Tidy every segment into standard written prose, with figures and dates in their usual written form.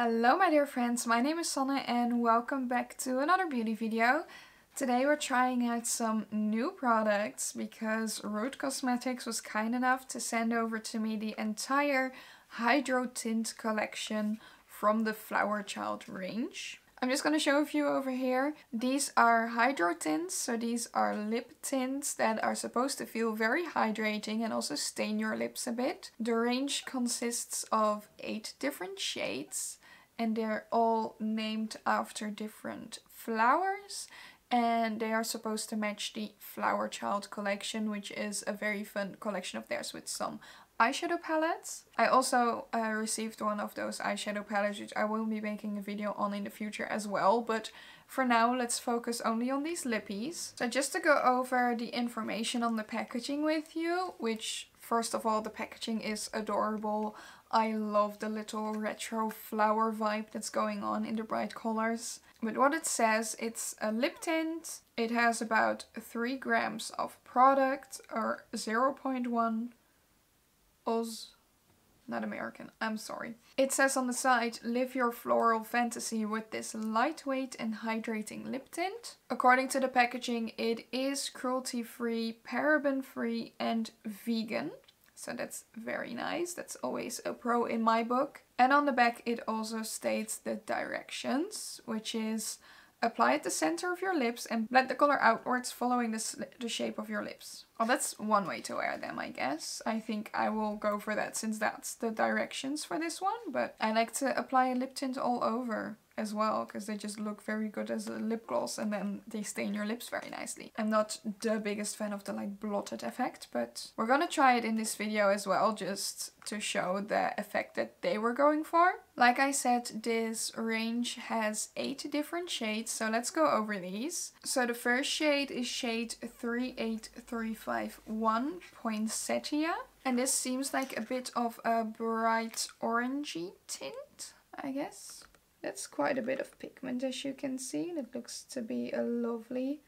Hello my dear friends, my name is Sanne and welcome back to another beauty video. Today we're trying out some new products because Root Cosmetics was kind enough to send over to me the entire Hydro Tint collection from the Flower Child range. I'm just going to show a few over here. These are Hydro Tints, so these are lip tints that are supposed to feel very hydrating and also stain your lips a bit. The range consists of 8 different shades and they're all named after different flowers. And they are supposed to match the Flower Child collection, which is a very fun collection of theirs with some eyeshadow palettes. I also received one of those eyeshadow palettes, which I will be making a video on in the future as well. But for now, let's focus only on these lippies. So just to go over the information on the packaging with you, which first of all, the packaging is adorable. I love the little retro flower vibe that's going on in the bright colors. But what it says, it's a lip tint. It has about 3 grams of product, or 0.1 Oz, not American, I'm sorry. It says on the side, live your floral fantasy with this lightweight and hydrating lip tint. According to the packaging, it is cruelty-free, paraben-free and vegan. So that's very nice. That's always a pro in my book. And on the back it also states the directions, which is apply at the center of your lips and blend the color outwards following the shape of your lips. Well, that's one way to wear them, I guess. I think I will go for that since that's the directions for this one. But I like to apply a lip tint all over as well, because they just look very good as a lip gloss and then they stain your lips very nicely. I'm not the biggest fan of the like blotted effect, but we're gonna try it in this video as well, just to show the effect that they were going for. Like I said, this range has 8 different shades, so let's go over these. So the first shade is shade 38351 Poinsettia, and this seems like a bit of a bright orangey tint, I guess. That's quite a bit of pigment, as you can see. It looks to be a lovely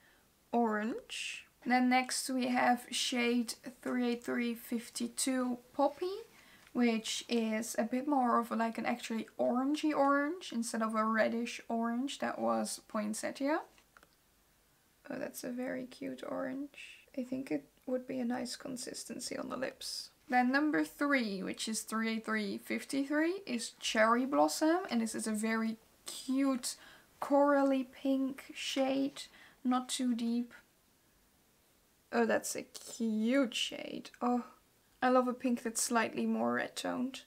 orange. Then next we have shade 38352 Poppy, which is a bit more of like an actually orangey orange instead of a reddish orange that was Poinsettia. Oh, that's a very cute orange. I think it would be a nice consistency on the lips. Then number 3, which is 38353, is Cherry Blossom, and this is a very cute corally pink shade, not too deep. Oh, that's a cute shade. Oh, I love a pink that's slightly more red toned.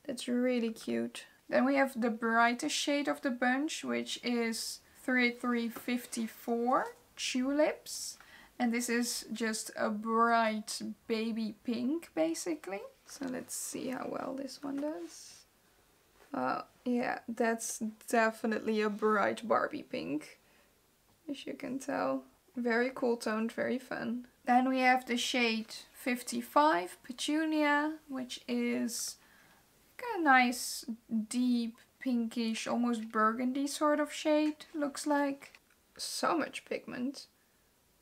That's really cute. Then we have the brightest shade of the bunch, which is 38354 Tulips. And this is just a bright baby pink, basically. So let's see how well this one does. Yeah, that's definitely a bright Barbie pink, as you can tell. Very cool toned, very fun. Then we have the shade 55 Petunia, which is a nice, deep, pinkish, almost burgundy sort of shade, looks like. So much pigment.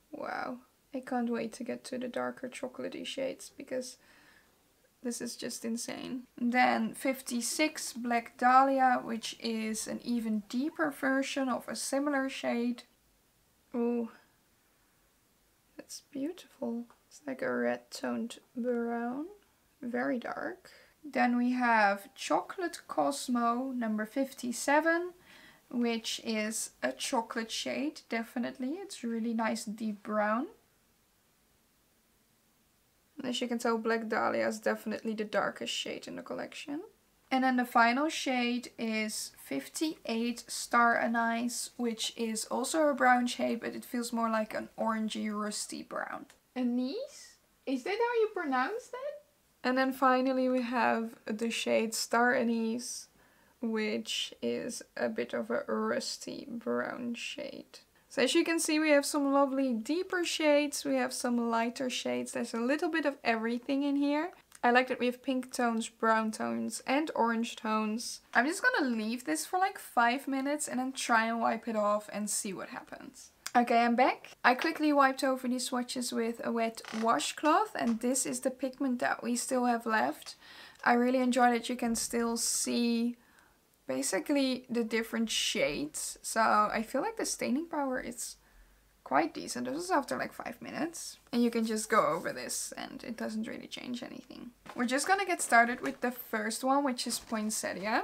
Wow, I can't wait to get to the darker chocolatey shades because this is just insane. Then 56 Black Dahlia, which is an even deeper version of a similar shade. Ooh, that's beautiful. It's like a red toned brown, very dark. Then we have Chocolate Cosmo number 57. Which is a chocolate shade, definitely. It's really nice deep brown. And as you can tell, Black Dahlia is definitely the darkest shade in the collection. And then the final shade is 58 Star Anise, which is also a brown shade, but it feels more like an orangey rusty brown. Anise? Is that how you pronounce that? And then finally we have the shade Star Anise, which is a bit of a rusty brown shade. So as you can see, we have some lovely deeper shades, we have some lighter shades. There's a little bit of everything in here. I like that we have pink tones, brown tones and orange tones. I'm just gonna leave this for like 5 minutes and then try and wipe it off and see what happens. Okay, I'm back. I quickly wiped over these swatches with a wet washcloth, and this is the pigment that we still have left. I really enjoy that you can still see basically the different shades. So I feel like the staining power is quite decent. This is after like 5 minutes. And you can just go over this and it doesn't really change anything. We're just gonna get started with the first one, which is Poinsettia.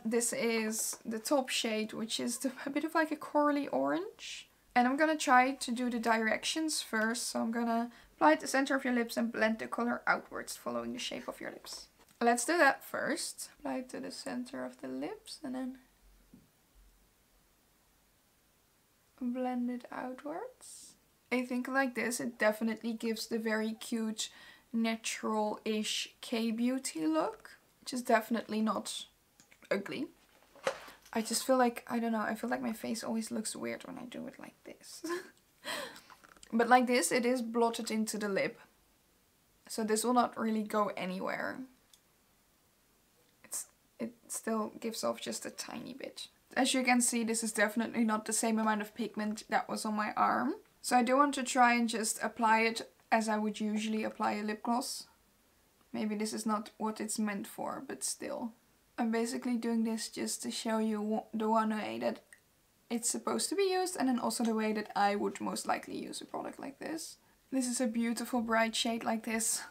This is the top shade, which is a bit of like a corally orange. And I'm gonna try to do the directions first. So I'm gonna apply at the center of your lips and blend the color outwards, following the shape of your lips. Let's do that first. Apply it to the center of the lips and then blend it outwards. I think like this, it definitely gives the very cute, natural-ish K-beauty look, which is definitely not ugly. I just feel like, I don't know, I feel like my face always looks weird when I do it like this. But like this, it is blotted into the lip. So this will not really go anywhere. It still gives off just a tiny bit. As you can see, this is definitely not the same amount of pigment that was on my arm. So I do want to try and just apply it as I would usually apply a lip gloss. Maybe this is not what it's meant for, but still. I'm basically doing this just to show you the one way that it's supposed to be used, and then also the way that I would most likely use a product like this. This is a beautiful bright shade like this.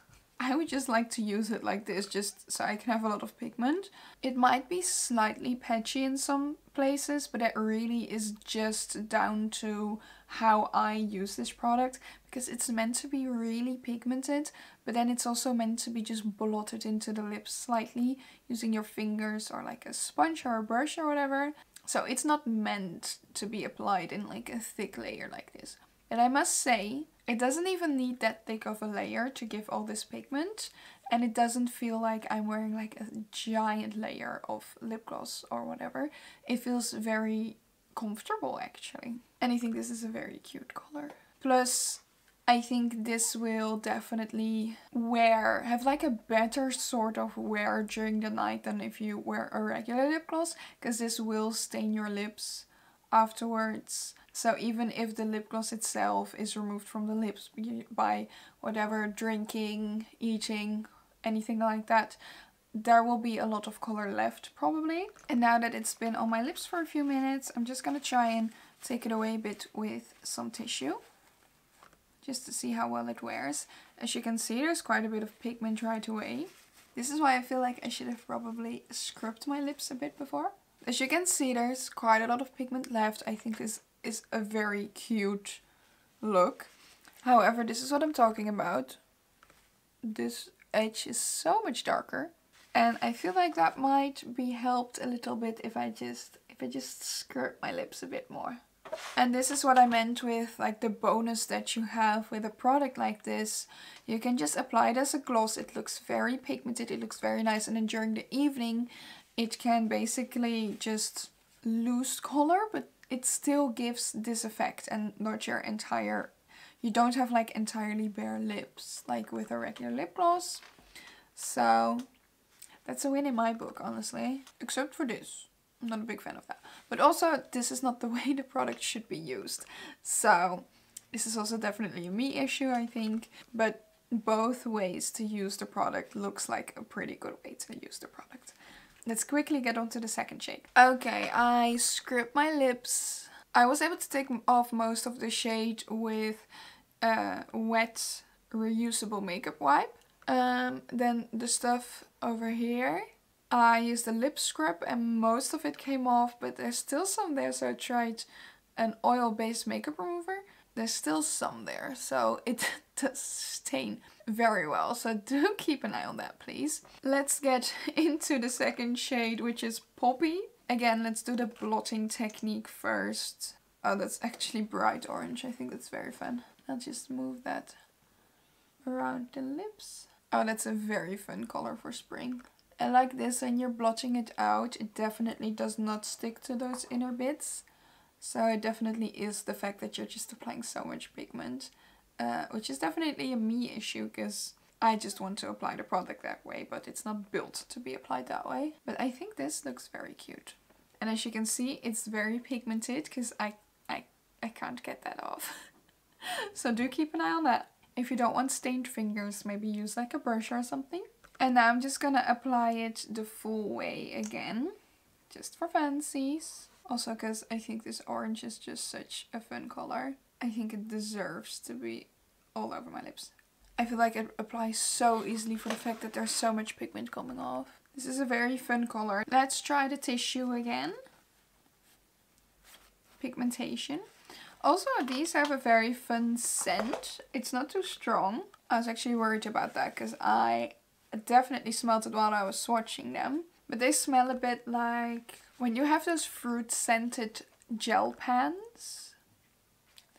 I would just like to use it like this, just so I can have a lot of pigment. It might be slightly patchy in some places, but that really is just down to how I use this product, because it's meant to be really pigmented, but then it's also meant to be just blotted into the lips slightly using your fingers or like a sponge or a brush or whatever. So it's not meant to be applied in like a thick layer like this. And I must say, it doesn't even need that thick of a layer to give all this pigment. And it doesn't feel like I'm wearing like a giant layer of lip gloss or whatever. It feels very comfortable actually. And I think this is a very cute color. Plus, I think this will definitely have like a better sort of wear during the night than if you wear a regular lip gloss. Because this will stain your lips afterwards. So even if the lip gloss itself is removed from the lips by whatever, drinking, eating, anything like that, there will be a lot of color left probably. And now that it's been on my lips for a few minutes, I'm just gonna try and take it away a bit with some tissue, just to see how well it wears. As you can see, there's quite a bit of pigment right away. This is why I feel like I should have probably scrubbed my lips a bit before. As you can see, there's quite a lot of pigment left. I think this is a very cute look. However, this is what I'm talking about. This edge is so much darker, and I feel like that might be helped a little bit if I just scrub my lips a bit more. And this is what I meant with like the bonus that you have with a product like this. You can just apply it as a gloss. It looks very pigmented, it looks very nice, and then during the evening it can basically just lose color, but it still gives this effect and not your entire, you don't have like entirely bare lips like with a regular lip gloss. So that's a win in my book, honestly. Except for this. I'm not a big fan of that. But also, this is not the way the product should be used. So this is also definitely a me issue, I think. But both ways to use the product looks like a pretty good way to use the product. Let's quickly get on to the second shade. Okay, I scrubbed my lips. I was able to take off most of the shade with a wet reusable makeup wipe. Then the stuff over here, I used a lip scrub and most of it came off, but there's still some there, so I tried an oil-based makeup remover. There's still some there, so it does stain very well, so do keep an eye on that, please. Let's get into the second shade, which is Poppy. Again, let's do the blotting technique first. Oh, that's actually bright orange. I think that's very fun. I'll just move that around the lips. Oh, that's a very fun color for spring. And like this, when you're blotting it out, it definitely does not stick to those inner bits. So it definitely is the fact that you're just applying so much pigment, which is definitely a me issue, because I just want to apply the product that way, but it's not built to be applied that way. But I think this looks very cute. And as you can see, it's very pigmented, because I can't get that off. So do keep an eye on that. If you don't want stained fingers, maybe use like a brush or something. And now I'm just gonna apply it the full way again. just for fancies. Also because I think this orange is just such a fun color. I think it deserves to be all over my lips. I feel like it applies so easily for the fact that there's so much pigment coming off. This is a very fun color. Let's try the tissue again. Pigmentation. Also, these have a very fun scent. It's not too strong. I was actually worried about that because I definitely smelled it while I was swatching them. But they smell a bit like when you have those fruit scented gel pans.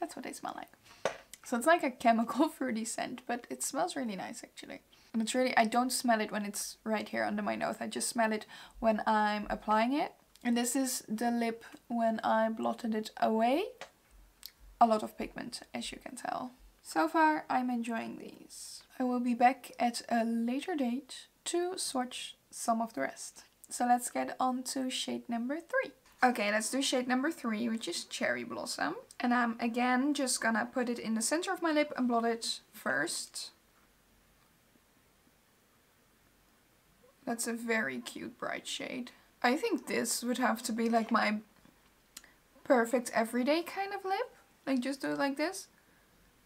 That's what they smell like. So it's like a chemical fruity scent, but it smells really nice actually. And it's really, I don't smell it when it's right here under my nose. I just smell it when I'm applying it. And this is the lip when I blotted it away. A lot of pigment, as you can tell. So far, I'm enjoying these. I will be back at a later date to swatch some of the rest. So let's get on to shade number 3. Okay, let's do shade number 3, which is Cherry Blossom. And I'm again just gonna put it in the center of my lip and blot it first. That's a very cute bright shade. I think this would have to be like my perfect everyday kind of lip. Like just do it like this.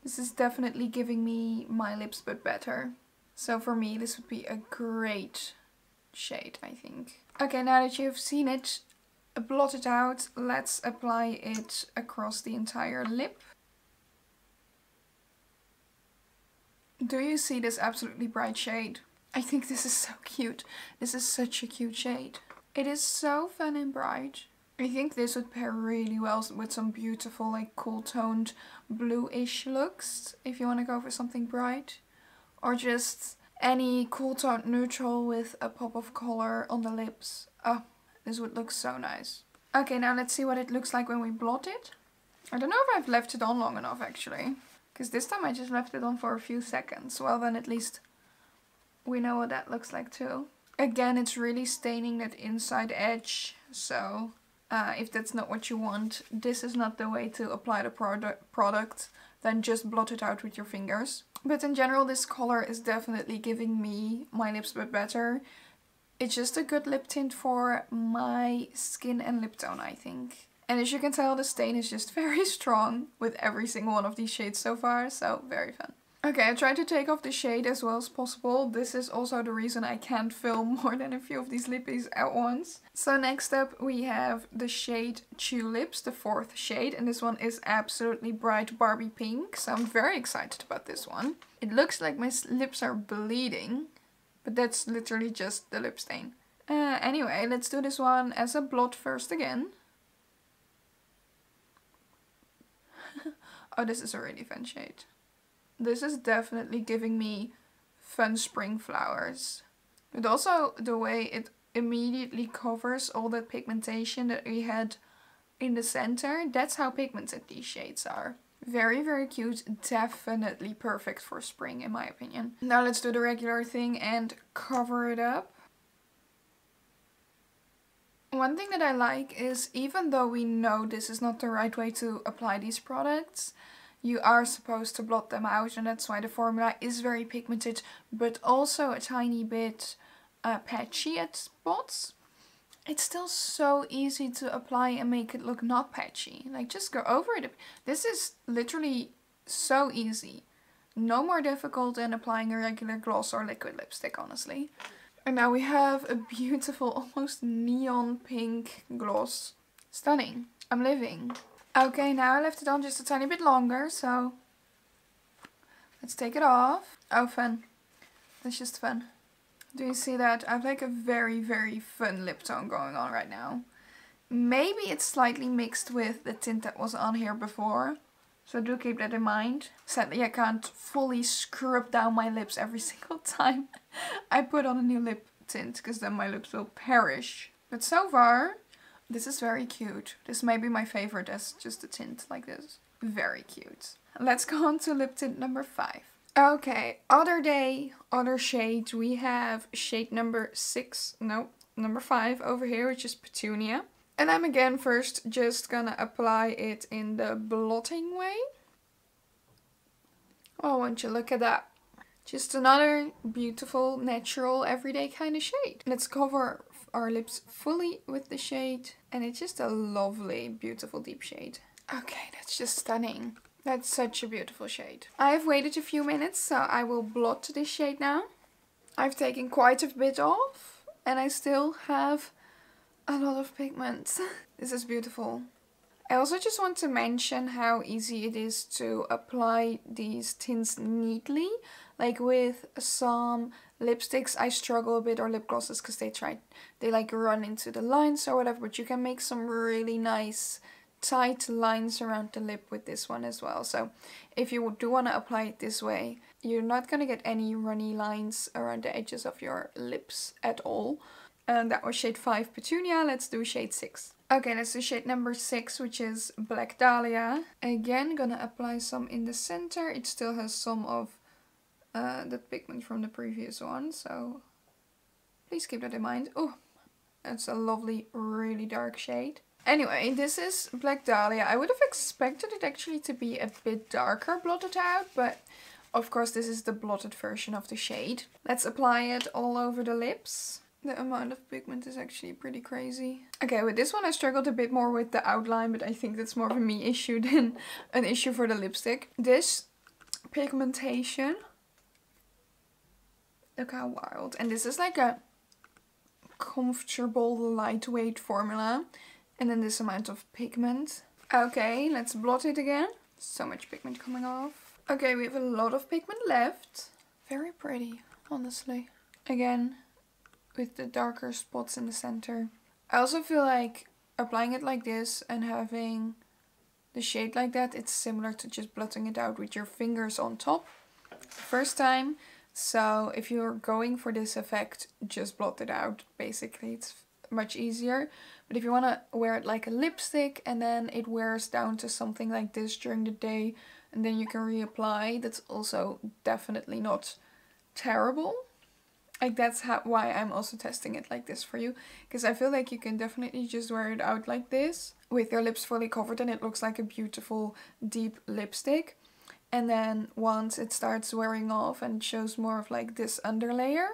This is definitely giving me my lips but better. So for me this would be a great shade, I think. Okay, now that you've seen it, blot it out. Let's apply it across the entire lip. Do you see this absolutely bright shade? I think this is so cute. This is such a cute shade. It is so fun and bright. I think this would pair really well with some beautiful like cool toned blue-ish looks if you want to go for something bright. Or just any cool toned neutral with a pop of color on the lips. Oh, this would look so nice. Okay, now let's see what it looks like when we blot it. I don't know if I've left it on long enough actually. Because this time I just left it on for a few seconds. Well then at least we know what that looks like too. Again, it's really staining that inside edge. So if that's not what you want, this is not the way to apply the product. Then just blot it out with your fingers. But in general, this color is definitely giving me my lips but better. It's just a good lip tint for my skin and lip tone, I think. And as you can tell, the stain is just very strong with every single one of these shades so far. So very fun. Okay, I tried to take off the shade as well as possible. This is also the reason I can't film more than a few of these lippies at once. So next up we have the shade Tulips, the 4th shade. And this one is absolutely bright Barbie pink. So I'm very excited about this one. It looks like my lips are bleeding. But that's literally just the lip stain. Anyway, let's do this one as a blot first again. Oh, this is a really fun shade. This is definitely giving me fun spring flowers. But also the way it immediately covers all that pigmentation that we had in the center. That's how pigmented these shades are. Very, very cute. Definitely perfect for spring in my opinion. Now let's do the regular thing and cover it up. One thing that I like is even though we know this is not the right way to apply these products, you are supposed to blot them out, and that's why the formula is very pigmented, but also a tiny bit patchy at spots. It's still so easy to apply and make it look not patchy. Like just go over it. This is literally so easy. No more difficult than applying a regular gloss or liquid lipstick, honestly. And now we have a beautiful, almost neon pink gloss. Stunning. I'm living. Okay, now I left it on just a tiny bit longer, so let's take it off. Oh, fun. That's just fun. Do you see that? I have like a very, very fun lip tone going on right now. Maybe it's slightly mixed with the tint that was on here before. So do keep that in mind. Sadly, I can't fully scrub down my lips every single time I put on a new lip tint, because then my lips will perish. But so far, this is very cute. This may be my favorite as just a tint like this. Very cute. Let's go on to lip tint number 5. Okay, other day, other shade. We have shade number 5 over here, which is Petunia. And I'm again first just gonna apply it in the blotting way. Oh, won't you look at that. Just another beautiful, natural, everyday kind of shade. Let's cover our lips fully with the shade. And it's just a lovely, beautiful deep shade. Okay, that's just stunning. That's such a beautiful shade. I've waited a few minutes, so I will blot this shade now. I've taken quite a bit off and I still have a lot of pigment. This is beautiful. I also just want to mention how easy it is to apply these tints neatly. Like with some lipsticks I struggle a bit, or lip glosses, because they like run into the lines or whatever, but you can make some really nice tight lines around the lip with this one as well. So if you do want to apply it this way, you're not going to get any runny lines around the edges of your lips at all. And that was shade 5 Petunia. Let's do shade 6. Okay, let's do shade number 6, which is Black Dahlia. Again, gonna apply some in the center. It still has some of the pigment from the previous one, so please keep that in mind. Oh, that's a lovely, really dark shade. Anyway, this is Black Dahlia. I would have expected it actually to be a bit darker blotted out, but of course this is the blotted version of the shade. Let's apply it all over the lips. The amount of pigment is actually pretty crazy. Okay, with this one I struggled a bit more with the outline, but I think that's more of a me issue than an issue for the lipstick. This pigmentation, look how wild. And this is like a comfortable, lightweight formula. And then this amount of pigment. Okay, let's blot it again. So much pigment coming off. Okay, we have a lot of pigment left. Very pretty, honestly. Again, with the darker spots in the center. I also feel like applying it like this and having the shade like that, it's similar to just blotting it out with your fingers on top first time. So if you're going for this effect, just blot it out. Basically, it's much easier. But if you want to wear it like a lipstick and then it wears down to something like this during the day and then you can reapply, that's also definitely not terrible. Like that's why I'm also testing it like this for you. Because I feel like you can definitely just wear it out like this with your lips fully covered and it looks like a beautiful deep lipstick. And then once it starts wearing off and shows more of like this underlayer,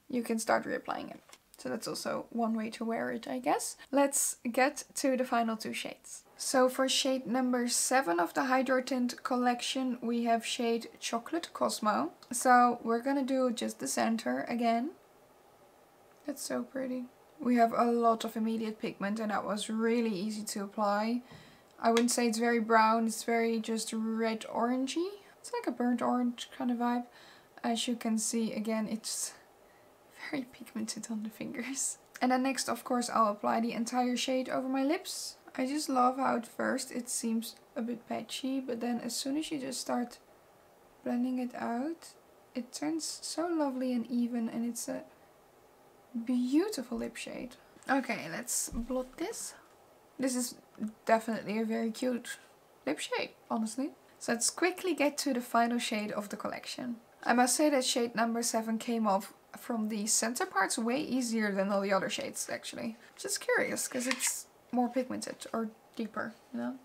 you can start reapplying it. So that's also one way to wear it, I guess. Let's get to the final 2 shades. So for shade number 7 of the Hydro Tint collection, we have shade Chocolate Cosmo. So we're gonna do just the center again. That's so pretty. We have a lot of immediate pigment and that was really easy to apply. I wouldn't say it's very brown, it's very just red orangey. It's like a burnt orange kind of vibe. As you can see, again, it's very pigmented on the fingers. And then next, of course, I'll apply the entire shade over my lips. I just love how at first it seems a bit patchy, but then as soon as you just start blending it out, it turns so lovely and even, and it's a beautiful lip shade. Okay, let's blot this. This is definitely a very cute lip shade, honestly. So let's quickly get to the final shade of the collection. I must say that shade number 7 came off from the center parts way easier than all the other shades, actually. Just curious, because it's more pigmented or deeper, you know?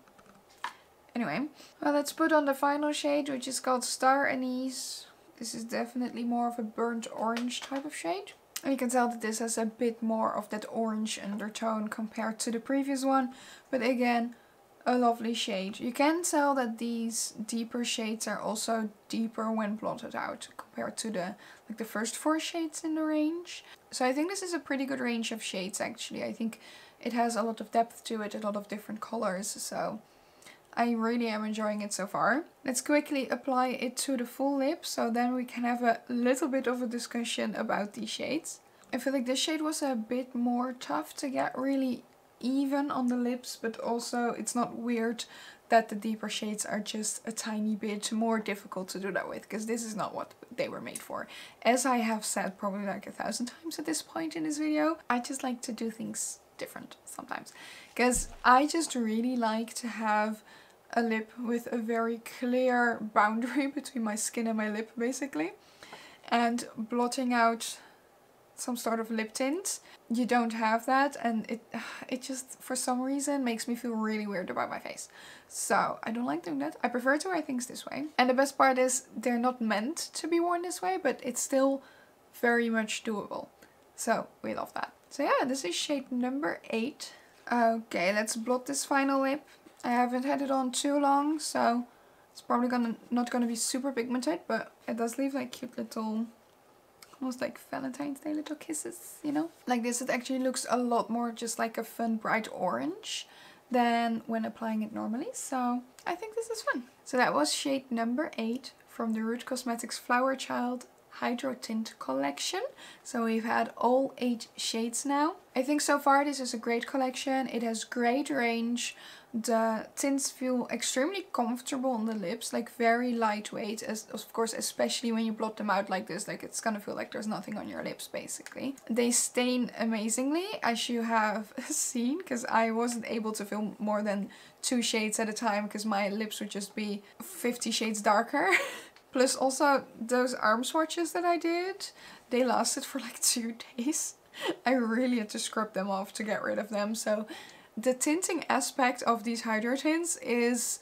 Anyway, well, let's put on the final shade, which is called Star Anise. This is definitely more of a burnt orange type of shade. And you can tell that this has a bit more of that orange undertone compared to the previous one. But again, a lovely shade. You can tell that these deeper shades are also deeper when blotted out compared to the first 4 shades in the range. So I think this is a pretty good range of shades actually. I think it has a lot of depth to it, a lot of different colors. So I really am enjoying it so far. Let's quickly apply it to the full lip, so then we can have a little bit of a discussion about these shades. I feel like this shade was a bit more tough to get really even on the lips, but also it's not weird that the deeper shades are just a tiny bit more difficult to do that with, because this is not what they were made for. As I have said probably like 1,000 times at this point in this video, I just like to do things different sometimes, because I just really like to have a lip with a very clear boundary between my skin and my lip, basically. And blotting out some sort of lip tint, you don't have that, and it just for some reason makes me feel really weird about my face. So I don't like doing that. I prefer to wear things this way. And the best part is they're not meant to be worn this way, but it's still very much doable. So we love that. So yeah, this is shade number 8. Okay, let's blot this final lip. I haven't had it on too long, so it's probably not gonna be super pigmented, but it does leave like cute little, almost like Valentine's Day little kisses, you know? Like this, it actually looks a lot more just like a fun bright orange than when applying it normally, so I think this is fun. So that was shade number 8 from the Root Cosmetics Flower Child Hydro Tint collection. So we've had all 8 shades now. I think so far this is a great collection. It has great range. The tints feel extremely comfortable on the lips, like very lightweight, as of course, especially when you blot them out like this, like it's gonna feel like there's nothing on your lips basically. They stain amazingly, as you have seen, because I wasn't able to film more than 2 shades at a time because my lips would just be 50 shades darker. Plus also those arm swatches that I did, they lasted for like 2 days. I really had to scrub them off to get rid of them, so the tinting aspect of these hydro tints is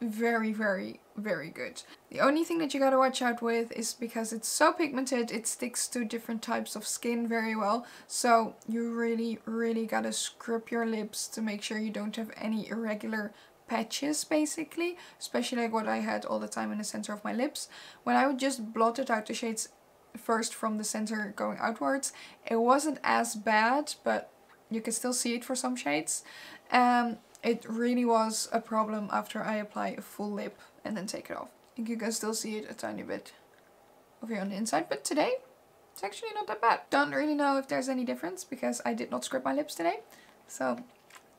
very, very, very good. The only thing that you gotta watch out with is because it's so pigmented, it sticks to different types of skin very well. So you really, really gotta scrub your lips to make sure you don't have any irregular patches basically. Especially like what I had all the time in the center of my lips. When I would just blot it out the shades first from the center going outwards, it wasn't as bad, but you can still see it for some shades. It really was a problem after I apply a full lip and then take it off. I think you can still see it a tiny bit over here on the inside, but today it's actually not that bad. Don't really know if there's any difference because I did not scrub my lips today, so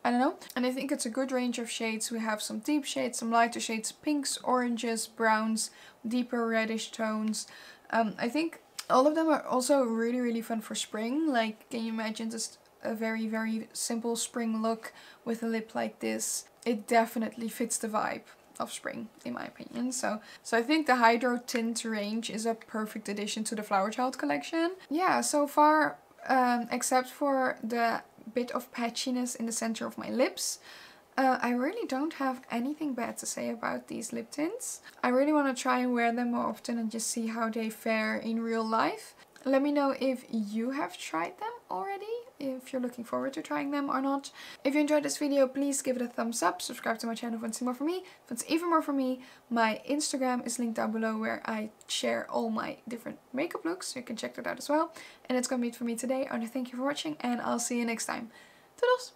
I don't know. And I think it's a good range of shades. We have some deep shades, some lighter shades, pinks, oranges, browns, deeper reddish tones. I think all of them are also really, really fun for spring. Like, can you imagine just a very, very simple spring look with a lip like this? It definitely fits the vibe of spring, in my opinion. So I think the Hydro Tint range is a perfect addition to the Flower Child collection. Yeah, so far, except for the bit of patchiness in the center of my lips, I really don't have anything bad to say about these lip tints. I really want to try and wear them more often and just see how they fare in real life. Let me know if you have tried them already, if you're looking forward to trying them or not. If you enjoyed this video, please give it a thumbs up, subscribe to my channel if you want to see more from me. If you want to see even more from me, my Instagram is linked down below where I share all my different makeup looks, so you can check that out as well. And it's gonna be it for me today. I want to thank you for watching and I'll see you next time. Toodles!